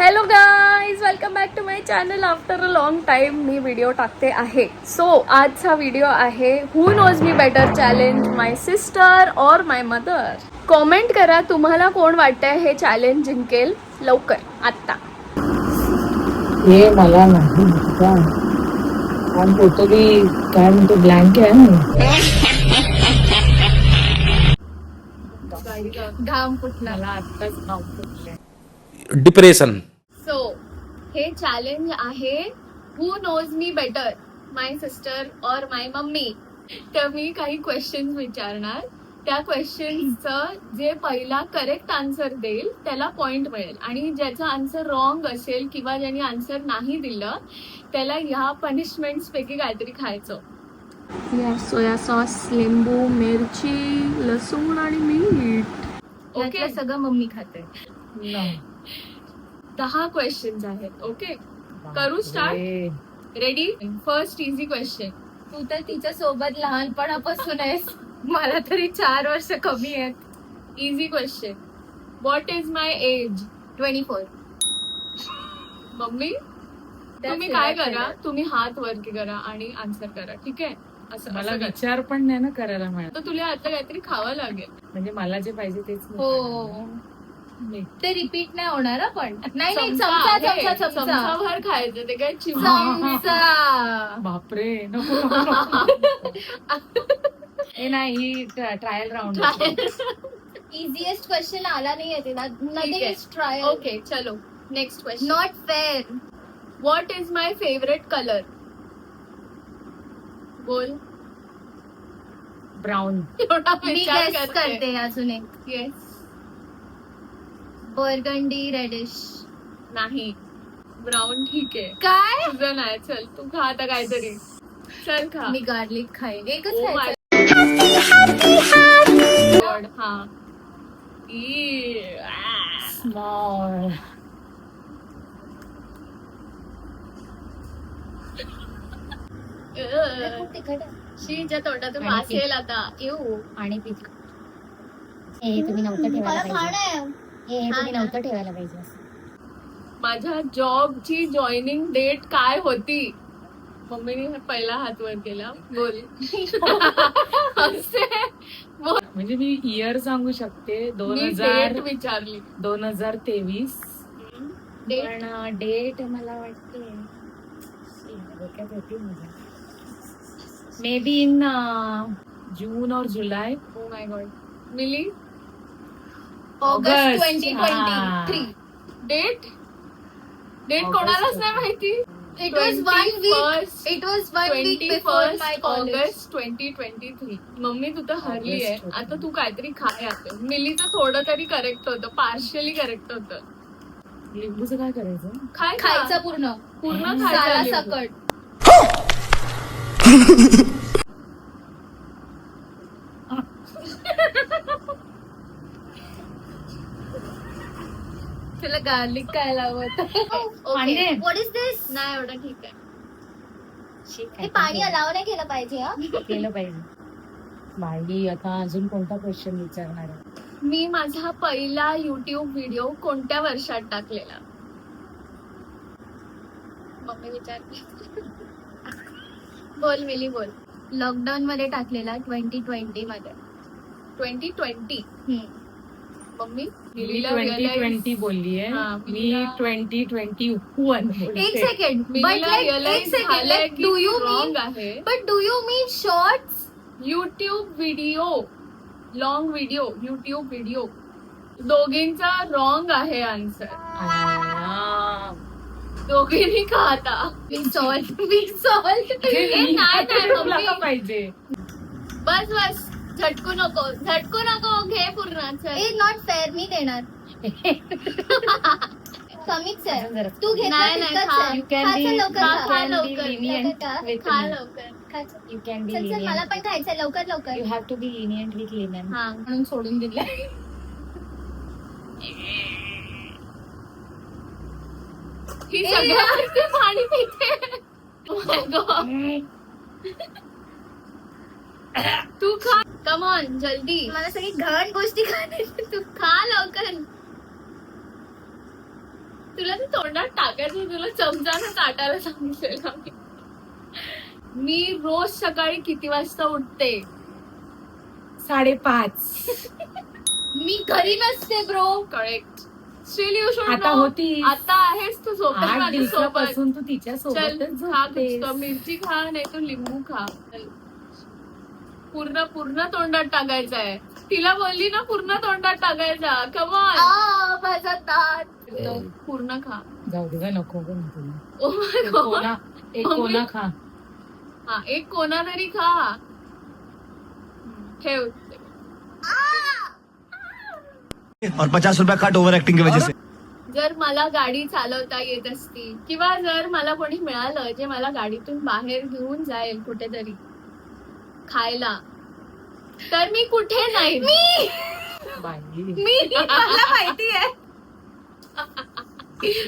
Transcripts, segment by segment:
Hello guys, welcome back to my channel. After a long time मी video टाकते आहे. So आजचा video आहे who knows me better challenge, my sister और my mother. Comment करा तुम्हाला कोण वाटतंय हे चॅलेंज जिंकेल लवकर आत्ता. हे मला नाही का आणि टोटली काय म्हणतो ब्लँक आहे ना. घाम फुटला. मला आत्ताच नाव फुटलंय. डिप्रेशन. सो हे चॅलेंज आहे who knows me better, my sister और माय मम्मी. तर मी काही क्वेश्चन्स विचारणार. त्या क्वेश्चन्सचं जे पहिला करेक्ट आन्सर देईल त्याला पॉइंट मिळेल, आणि ज्याचा आन्सर रॉंग असेल किंवा ज्यांनी आन्सर नाही दिलं त्याला ह्या पनिशमेंट्स पैकी काहीतरी खायचं. या सोया सॉस, लिंबू, मिरची, लसूण आणि मीठ. ओके, सगळं मम्मी खाते. 10 क्वेश्चन्स आहेत. ओके, करू start. Ready? First easy question. तू तर तिच्या सोबत लहानपणापासून आहेस, मला तरी 4 वर्ष कमी आहेत. Easy question. What is my age? 24. Mummy तुम्ही काय करा, तुम्ही हात वरती करा आणि आन्सर करा. ठीक आहे? असं मला असं करा. विचार पण नाही ना करायला मिळत. तर तुला आता काहीतरी खावं लागेल. म्हणजे मला जे पाहिजे तेच मी हो, खाणार. ते रिपीट नाही होणार. पण नाही चमचा चमचाभर खायचं. ते काय चमचा. बापरे नको. हे नाही, ही ट्रायल राऊंड. इझिएस्ट क्वेश्चन आला नाहीये तिला. ठीक आहे. ट्रायल. ओके, चलो next question. Not fair. What is my favourite colour? बोल. ब्राऊन. थोडा मी विचार गेस करते अजून एक. येस. Burgundy reddish. नाही, ब्राऊन. ठीक आहे, काय? तुझं नाही. चल तू खा आता काहीतरी. चल खा. मी गार्लिक खाईन. एकच Oh my खायचं. God. हा. स्मॉल. खूप तिखट आहे. शीच्या तोंडातून आणि वास येईल आता. येऊ. आणि पीठ. हे तुम्ही नव्हतं ठेवायला मला पाहिजे. खाणं आहे. हे तुम्ही नव्हतं ठेवायला पाहिजे. माझ्या जॉबची जॉईनिंग डेट काय होती? मम्मीने पहिला हात वर केला. बोल. असे बोल. म्हणजे मी इयर सांगू शकते. मी डेट विचारली. 2023. डेट पण डेट मला वाटते डोक्यात होती माझ्या. मे बी इन जून और July. Oh my god. Mili August August. 2023. Date date August. कोणालाच नाही माहिती. It was 1 week. It was 1 week before my college. August 2023. Mummy तू तर हरली आहे. ऑगस्ट. आता तू काहीतरी खाय. आता मिलीचं थोडं तरी करेक्ट होतं, पार्शियली करेक्ट होतं. लिंबूचं काय करायचं? खायचा पूर्ण. पूर्ण साला खायचं. सकट. त्याला गार्लिक काय लावत? पाणी दे. What is this? नाही एवढं ठीक आहे. हे पाणी अलाव नाही केलं पाहिजे. हा? केलं पाहिजे. बाई आता अजून कोणता क्वेश्चन विचारणार आहे? मी माझा पहिला युट्यूब व्हिडिओ कोणत्या वर्षात टाकलेला? मम्मी विचार. बोल मिली, बोल. लॉकडाऊन मध्ये टाकलेला 2020 मध्ये. 2020. मम्मी मी मिलीला 2020 बोललीये. हा, मी मिलीला- 2021 एक सेकंड. But मिलीला like, रिअलाइज एक सेकंड. झालंय Like, की do you रॉंग mean? आहे. But do you mean shorts? YouTube video, long video, YouTube video दोघींचा रॉंग आहे आन्सर. दोघींनी का आता? We solved. We solved. नाही मम्मी. पाहिजे. बस बस, झटकू नको. घे पूर्ण. चल. ए नॉट फेअर. मी देणार. कमीच आहे. अजून जरा. तू घेतला नाही, तितकंच खा. आहे. You can खा, चल be- लवकर खा, खा. खा. Can be लवकर. lenient खा. with खा me. लवकर. खा, चल. You can be चल चल मला lenient. पण खायचंय. लवकर लवकर. You have to be lenient with lenient. हा. म्हणून सोडून दिलं. ही सगळ्या पाणी पिते. Oh my God. तू खा. कम ऑन, जल्दी. मला सगळी घाण गोष्टी खाण्याची. तू खा लवकर. तुला ते तोंडात टाकायचं, तुला चमचानं चाटायला सांगितलेलं मी रोज सकाळी किती वाजता उठते? 5:30. मी घरी नसते bro. Correct. Still you should आता होती. आता आहेस तू सोबत 8 माझ्यासोबत. दिवसापासून तू तिच्या चल सोबतच खा झोपतेस. कुछ, मिरची खा नाही तर लिंबू खा. चल. पूर्ण पूर्ण तोंडात टाकायचं आहे. तिला बोलली ना पूर्ण तोंडात टाकायचा. कमॉन माझा दात. पूर्ण खा. जाऊ दे गं, नको गं तुला. ओ माय गॉड. एक कोना खा. हा एक कोणा तरी खा. ठेव. और 50 रुपया कट ओवर एक्टिंग की वजह से. जर मला गाडी चालवता येत असती किंवा जर मला कोणी मिळालं जे मला गाडीतून बाहेर घेऊन जाईल कुठेतरी खायला, तर मी कुठे नाही. बाई. मला माहिती आहे.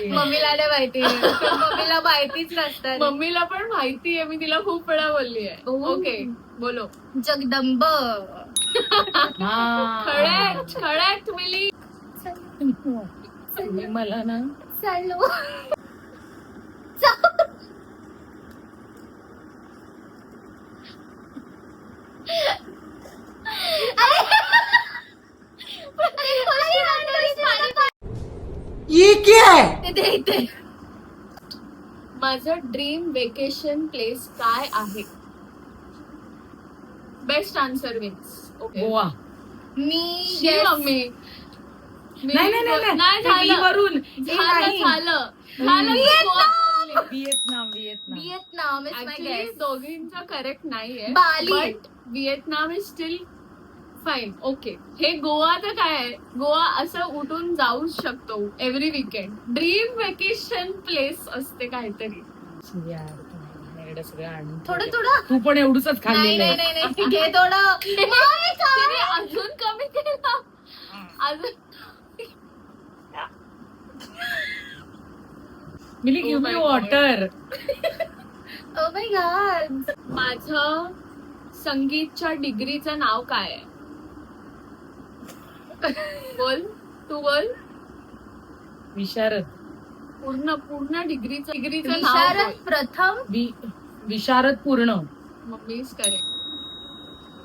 मम्मीला नाही माहिती. मम्मीला माहितीच नसतं. मम्मीला पण माहिती आहे, मी तिला खूप वेळा बोलली आहे. ओके बोलो. जगदंब. Correct correct Mili. तुम्ही मला ना चालू. ये क्या है? इथे माझं ड्रीम वेकेशन प्लेस काय आहे? Best answer wins. Okay. Goa. मी शी मम्मी. नाही झालं वरून झालं झालं झालं. Vietnam. Vietnam is my Actually, guess. दोघींचं करेक्ट नाहीये. Bali. But Vietnam is still fine. Okay. हे गोवाचं काय आहे? गोवा असं उठून जाऊ शकतो every weekend. Dream vacation place असते काहीतरी. सगळं आणून थोडं थोडं. तू पण एवढूच नाही खाल्लेलं नाही नाही घे थोडं. तिने अजून कमी केलं. अजून Mili give me water. Oh my god. माझं संगीतच्या डिग्रीचं नाव काय आहे? बोल तू बोल. विशारद. पूर्ण डिग्रीचं नाव विशारद बोल. प्रथम. विशारद पूर्ण. मम्मीच correct.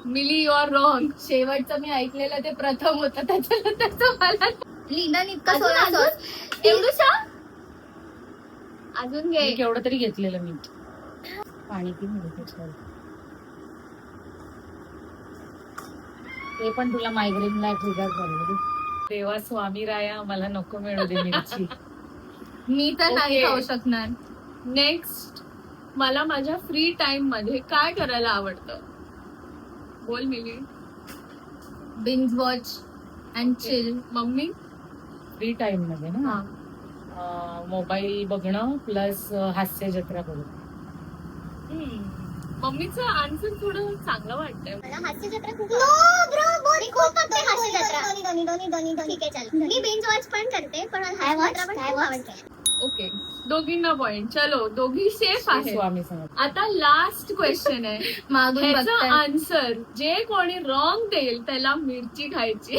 Mili you are wrong. शेवटचं मी ऐकलेलं ते प्रथम होतं त्याचं मला. लीना निक्का सोया सॉस. एवढूसा अजून घे. मी केवढं तरी घेतलेलं मी. पाणी पी त्याच्यावर. ते पण तुला मायग्रेनला ट्रिगर करणार. देवा स्वामी राया मला नको मिळू दे मिरची. मी तर नाही Okay. खाऊ शकणार. नेक्स्ट, मला माझ्या फ्री टाइम मध्ये काय करायला आवडतं? बोल Mili. Binge watch and chill. Mummy. Free time मध्ये ना हा. मोबाईल बघणं प्लस हास्य जत्रा बघणं. मम्मीचं आन्सर थोडं चांगलं वाटतंय. मला हास्य जत्रा खूप मी खूप बघते हास्य जत्रा. दोन्ही ठीक आहे चल. मी बिंज वॉच पण करते पण मला हास्य जत्रा पण खूप आवडते. ओके. दोघींना पॉइंट. चलो दोघी सेफ आहे. स्वामी समर्थ. आता लास्ट क्वेश्चन आहे. मागून ह्याचं बघताय. आन्सर जे कोणी रॉंग देईल त्याला मिरची खायची.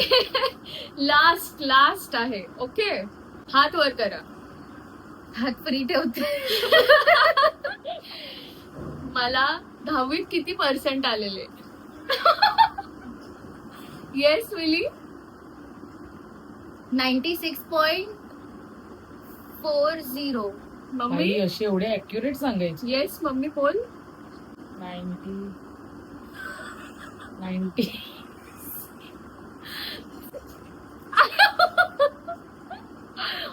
लास्ट आहे. ओके. हात वर करा. हात फ्री ठेवते. मला 10वीत किती पर्सेंट आलेले? येस मिली. 96.40. मम्मी. बाई, अशी एवढे अॅक्युरेट सांगायची. येस मम्मी बोल. 90.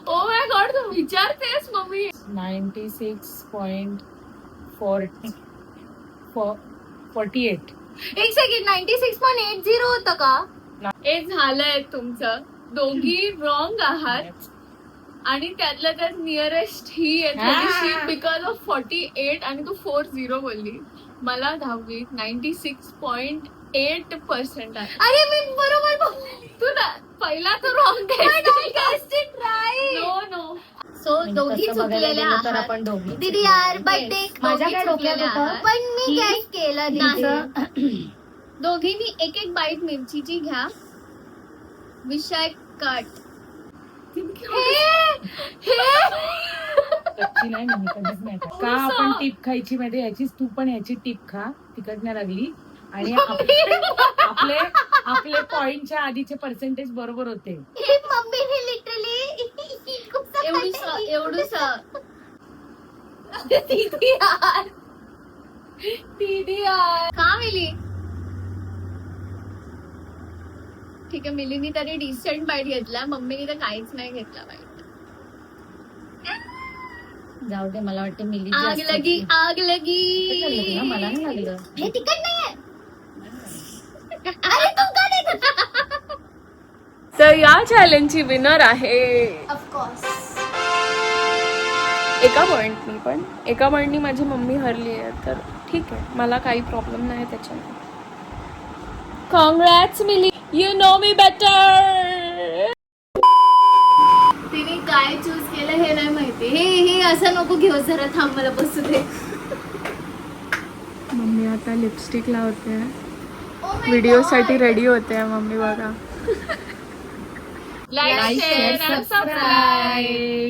ओ माय गॉड तू विचारतेस मम्मी. 96.48. एक सेकंड. 96.80 होतं का? हे झालंय तुमचं. दोघी रॉंग आहात आणि त्यातल्या त्यात नियरेस्ट ही आहे थोडीशी बिकॉज ऑफ 48 आणि तू 40 बोलली. मला 10वीत 96.8% आहे. अरे मी बरोबर बोलले. तू पहिला तर रॉंग नो. सो दोघी चुकलेल्या तर आहात. आपण दोघी दीदी यार बर्थडे माझ्या काय डोक्यात होतं? पण मी गॅस केलं दीदी. दोघींनी एक बाईट मिरचीची घ्या. विषय कट. कच्ची नाही मी कधीच नाही खात. का आपण टीप खायची माहिती याचीच, तू पण याची टीप खा, तिखट नाही लागली. आणि आपले आपले पॉइंटच्या आधीचे पर्सेंटेज बरोबर होते. मम्मीने लिटरली दीदी यार का मिली? ठीक आहे, मिलीनी तरी डिसेंट बाईट घेतला, मम्मीने तर काहीच नाही घेतला बाईट. जाऊ दे, मला वाटतं मिली आग लगी आग लगी. मला नाही लागलं. हे तिखट नाहीये. अरे तू का नाही खात? तर या चॅलेंजची विनर आहे ऑफकोर्स एका पॉइंटनी, पण एका पॉइंटनी माझी मम्मी हरली आहे, तर ठीक आहे, मला काही प्रॉब्लेम नाही त्याच्याने. Congrats Mili, you know me better. तिने काय चूज केलं हे नाही माहिती. हे असं नको घेऊ, जरा थांब, मला बसू दे. मम्मी आता लिपस्टिक लावते, व्हिडिओ साठी रेडी होते मम्मी बघा. Like share subscribe.